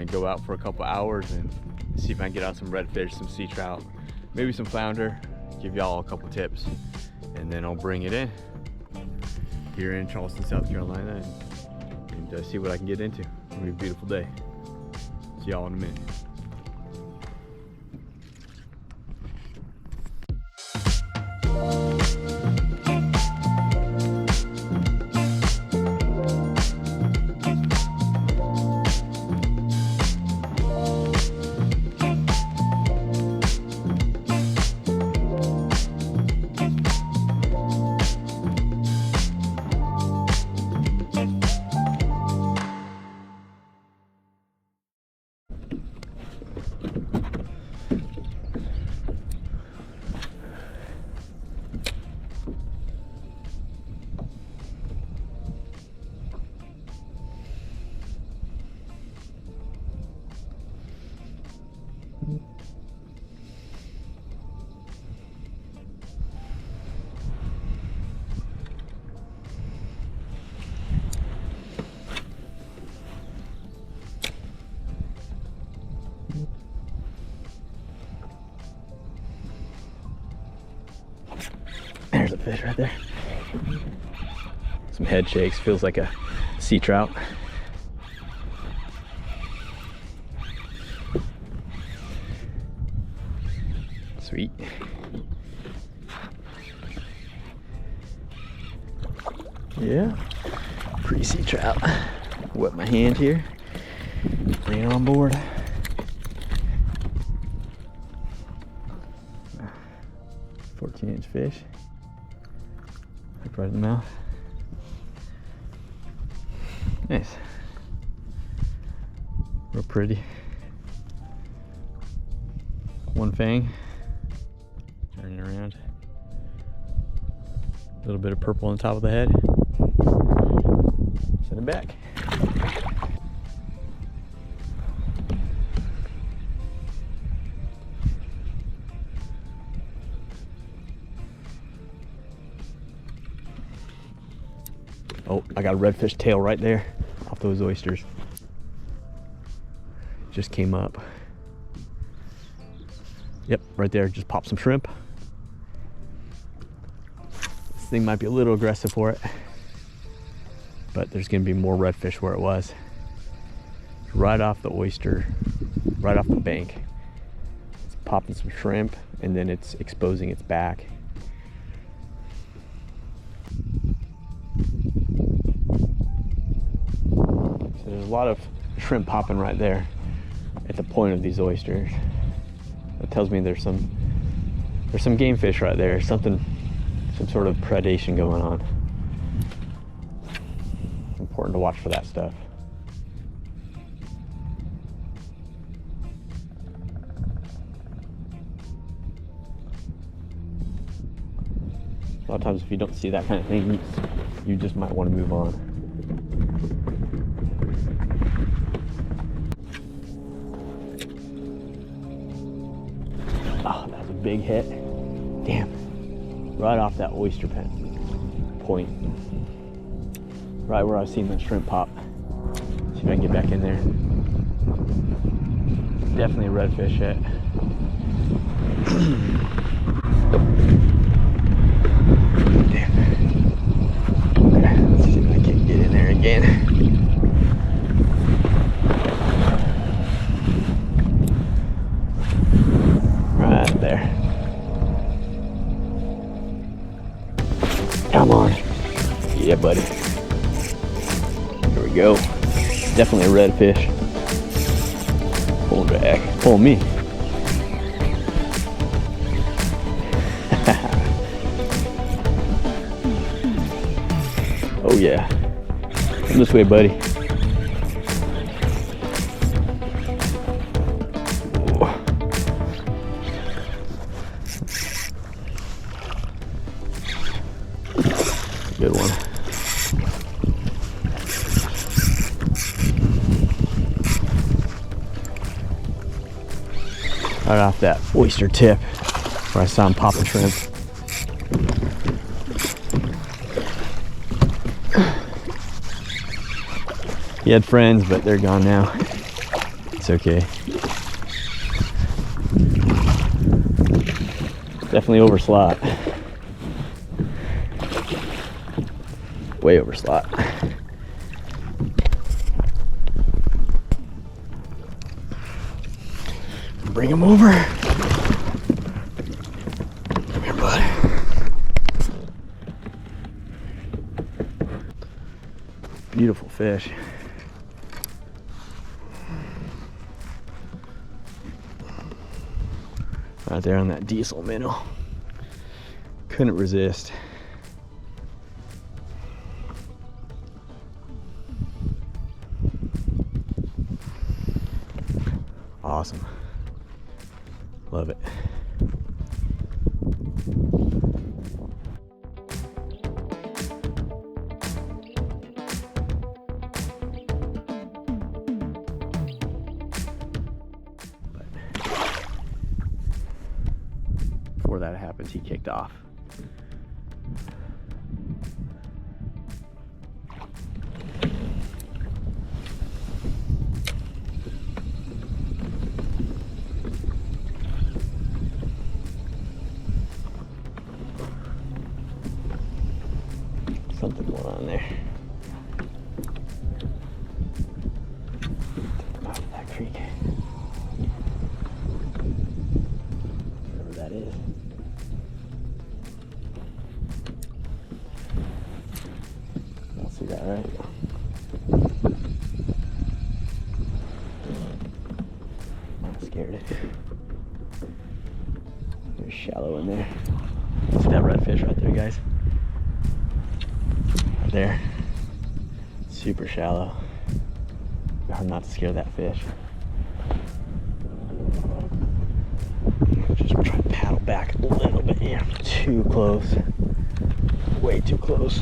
gonna go out for a couple hours and see if I can get out some redfish, some sea trout, maybe some flounder, give y'all a couple tips, and then I'll bring it in here in Charleston, South Carolina, and see what I can get into. It'll be a beautiful day. See y'all in a minute. There's a fish right there. Some head shakes, feels like a sea trout. Sweet. Yeah, pretty sea trout. Wet my hand here, bring it on board. A 14-inch fish. Right in the mouth. Nice. Real pretty. One fang. Turning around. A little bit of purple on the top of the head. Send it back. Oh, I got a redfish tail right there off those oysters. Just came up. Yep, right there, just popped some shrimp. This thing might be a little aggressive for it, but there's gonna be more redfish where it was. Right off the oyster, right off the bank. It's popping some shrimp and then it's exposing its back. There's a lot of shrimp popping right there at the point of these oysters. That tells me there's some game fish right there, some sort of predation going on. It's important to watch for that stuff. A lot of times if you don't see that kind of thing, you just might want to move on. Oh, that's a big hit. Damn. Right off that oyster point. Right where I've seen that shrimp pop. See if I can get back in there. Definitely a redfish hit. Damn. Okay, let's see if I can get in there again. There. Come on. Yeah, buddy. Here we go. Definitely a redfish. Pulling back. Pulling me. Oh yeah. Come this way, buddy. Good one. Right off that oyster tip where I saw him popping shrimp. He had friends, but they're gone now. It's okay. Definitely over slot. Way over slot. Bring him over. Come here, bud. Beautiful fish. Right there on that diesel minnow. Couldn't resist. Awesome. Love it. Before that happens, he kicked off. Something going on there. Out of that creek. Whatever that is. I'll see that, right? I'm scared of it. There's shallow in there. See that redfish right there, guys? There, super shallow. Hard not to scare that fish. Just try to paddle back a little bit. Yeah, too close. Way too close.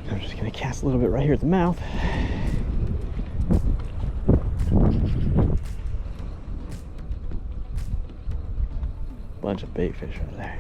I'm just gonna cast a little bit right here at the mouth. Bunch of bait fish out there.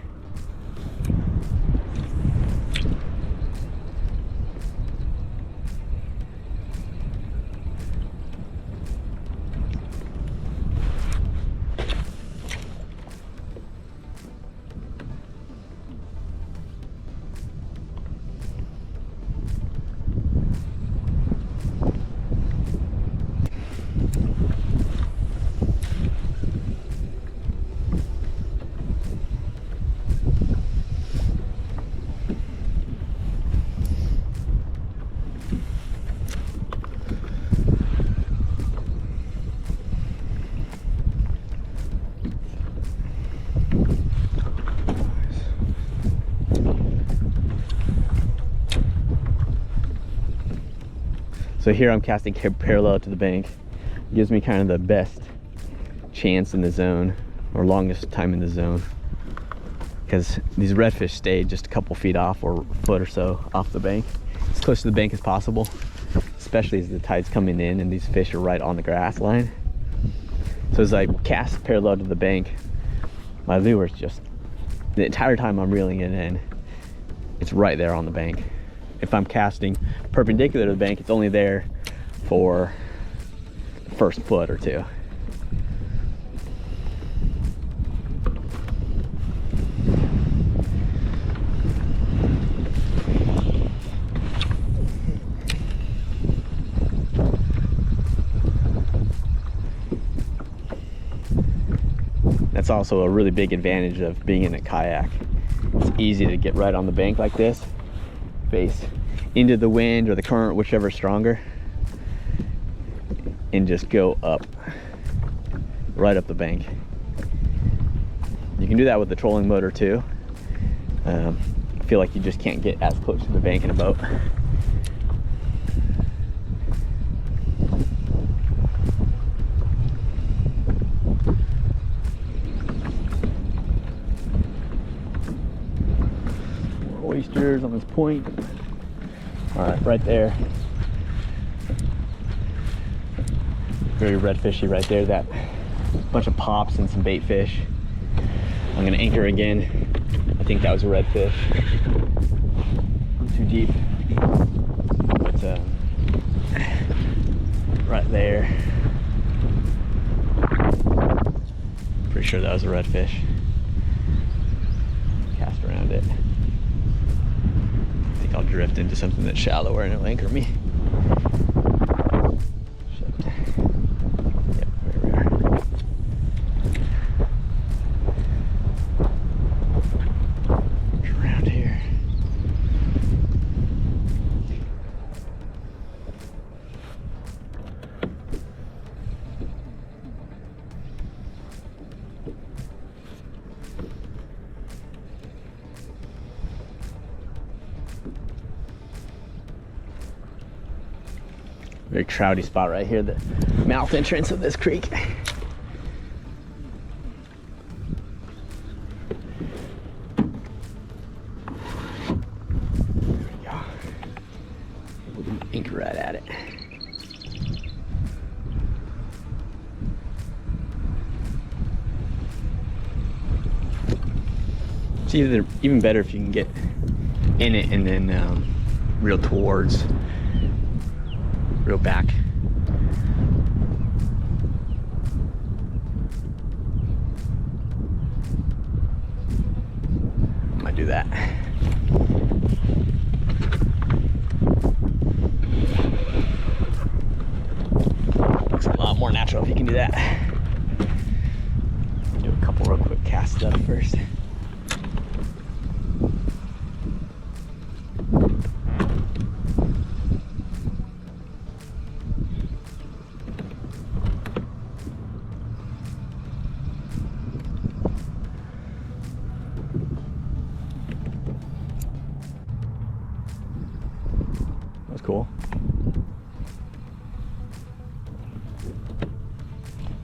So here I'm casting parallel to the bank. It gives me kind of the best chance in the zone, or longest time in the zone, because these redfish stay just a couple feet off, or a foot or so off the bank, as close to the bank as possible, especially as the tide's coming in and these fish are right on the grass line. So as I cast parallel to the bank, my lure's just, the entire time I'm reeling it in, it's right there on the bank. If I'm casting perpendicular to the bank, it's only there for the first foot or two. That's also a really big advantage of being in a kayak. It's easy to get right on the bank like this, face into the wind or the current, whichever is stronger, and just go up, right up the bank. You can do that with the trolling motor too. I feel like you just can't get as close to the bank in a boat. More oysters on this point. All right, right there. Very redfishy right there. That bunch of pops and some bait fish. I'm gonna anchor again. I think that was a redfish. I'm too deep, but right there. Pretty sure that was a redfish. Cast around it. I think I'll drift into something that's shallower and it'll anchor me. Very trouty spot right here, the mouth entrance of this creek. There we go. We can anchor right at it. It's even better if you can get in it and then reel towards. Reel back. I might do that. Looks a lot more natural if you can do that. I'll do a couple real quick casts up first. Cool.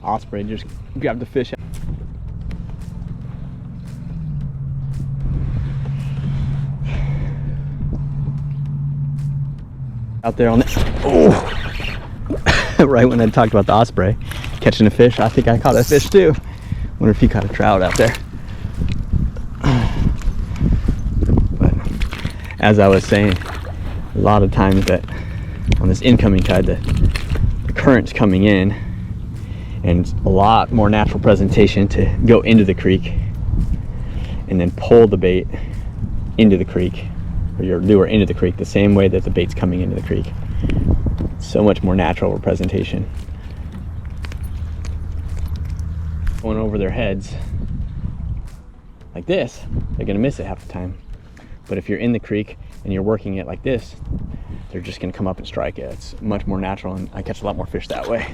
Osprey just grabbed the fish out there on the right when I talked about the osprey catching a fish. I think I caught a fish too. Wonder if he caught a trout out there. But as I was saying, a lot of times that on this incoming tide, the current's coming in, and it's a lot more natural presentation to go into the creek and then pull the bait into the creek, or your lure into the creek, the same way that the bait's coming into the creek. So much more natural presentation. Going over their heads like this, they're gonna miss it half the time. But if you're in the creek and you're working it like this, they're just gonna come up and strike it. It's much more natural, and I catch a lot more fish that way.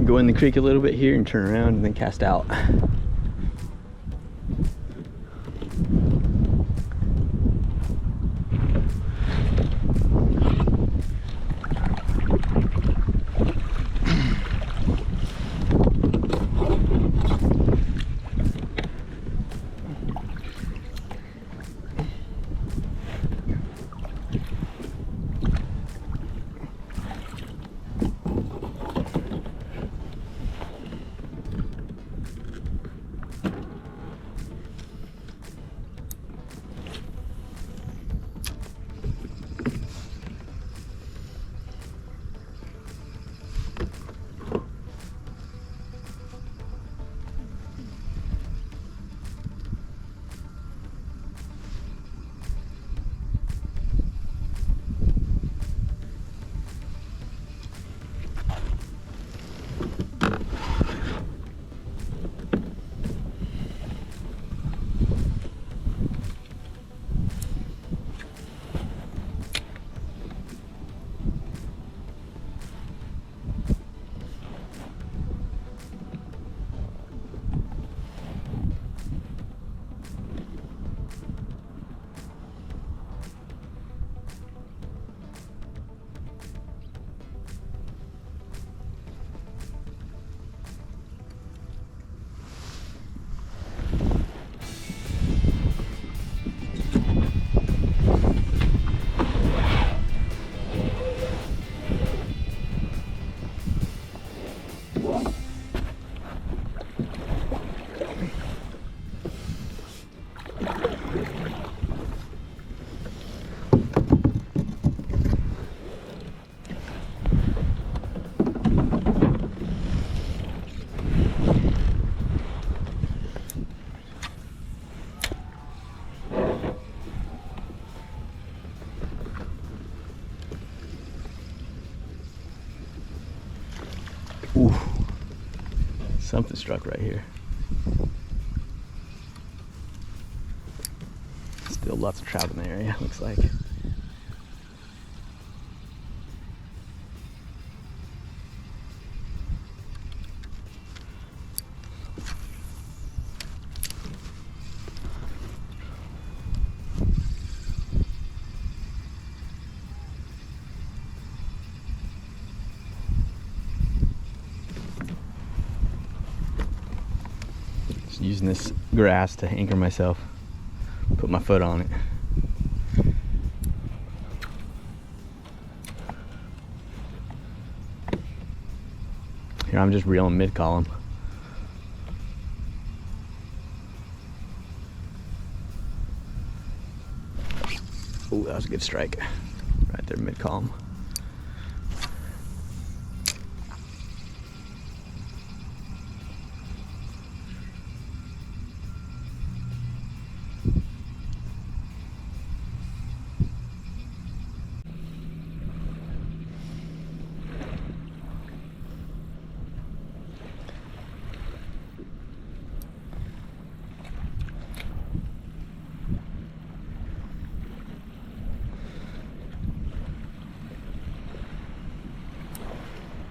Go in the creek a little bit here and turn around and then cast out. Something struck right here. Still lots of trout in the area, looks like. Using this grass to anchor myself, put my foot on it. Here I'm just reeling mid-column. Oh, that was a good strike. Right there, mid-column.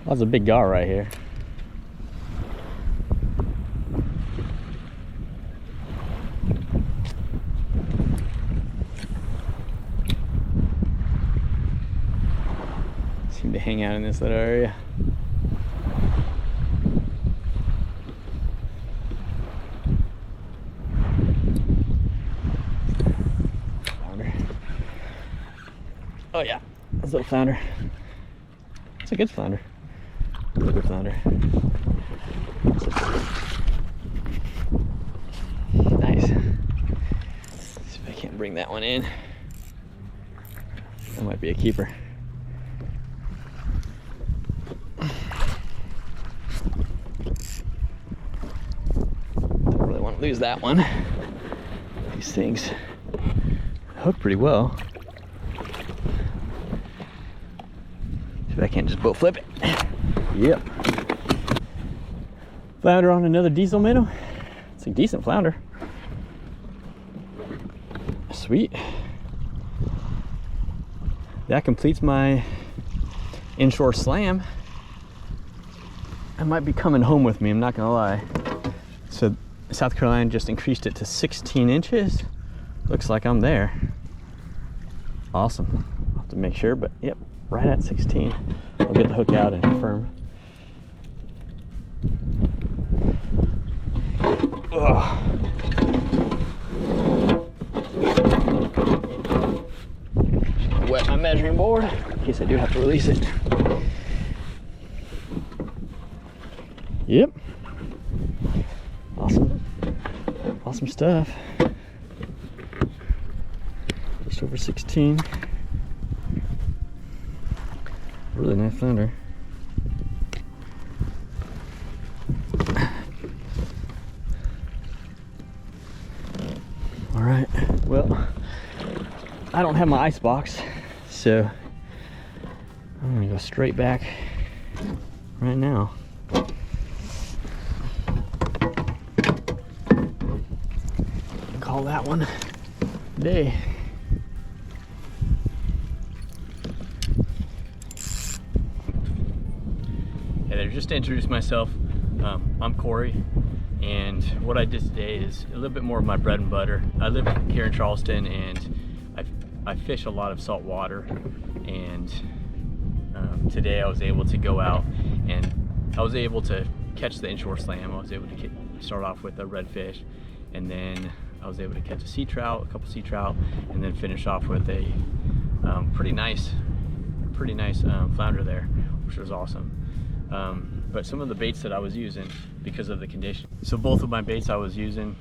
That's a big gar right here. Seem to hang out in this little area. Flounder. Oh yeah, that's a little flounder. It's a good flounder. Good flounder. Nice. See if I can't bring that one in. That might be a keeper. Don't really want to lose that one. These things hook pretty well. See if I can't just boat flip it. Yep. Flounder on another diesel minnow. It's a decent flounder. Sweet. That completes my Inshore Slam. I might be coming home with me, I'm not gonna lie. So South Carolina just increased it to 16 inches. Looks like I'm there. Awesome. I'll have to make sure, but yep, right at 16. I'll get the hook out and confirm. Ugh. Wet my measuring board in case I do have to release it. Yep. Awesome. Awesome stuff. Just over 16. Really nice flounder. All right, well, I don't have my ice box, so I'm gonna go straight back right now. Call that one a day. Hey there, just to introduce myself, I'm Corey. And what I did today is a little bit more of my bread and butter. I live here in Charleston and I fish a lot of salt water, and today I was able to go out and I was able to catch the Inshore Slam. I was able to start off with a redfish, and then I was able to catch a sea trout, a couple sea trout, and then finish off with a pretty nice flounder there, which was awesome. But some of the baits that I was using because of the condition. So both of my baits I was using,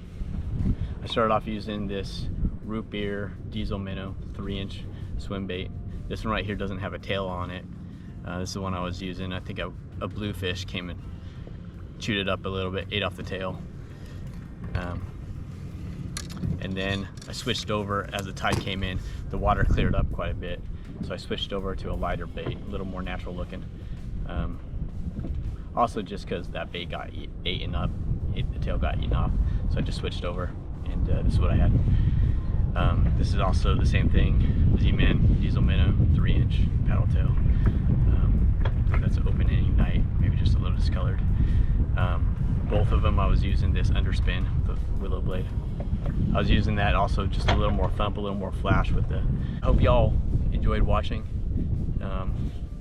I started off using this root beer diesel minnow 3-inch swim bait. This one right here doesn't have a tail on it. This is the one I was using. I think a bluefish came and chewed it up a little bit, ate off the tail. And then I switched over as the tide came in. The water cleared up quite a bit, so I switched over to a lighter bait, a little more natural looking. Also just because that bait got eaten up, the tail got eaten off, so I just switched over, and this is what I had. This is also the same thing, Zman diesel minnow, 3-inch paddle tail. That's an open ending night, maybe just a little discolored. Both of them I was using this underspin with the willow blade. I was using that also just a little more thump, a little more flash with the. I hope y'all enjoyed watching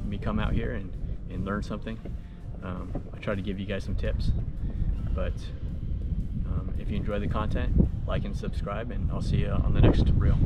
me come out here and learn something. I try to give you guys some tips, but if you enjoy the content, like and subscribe, and I'll see you on the next reel.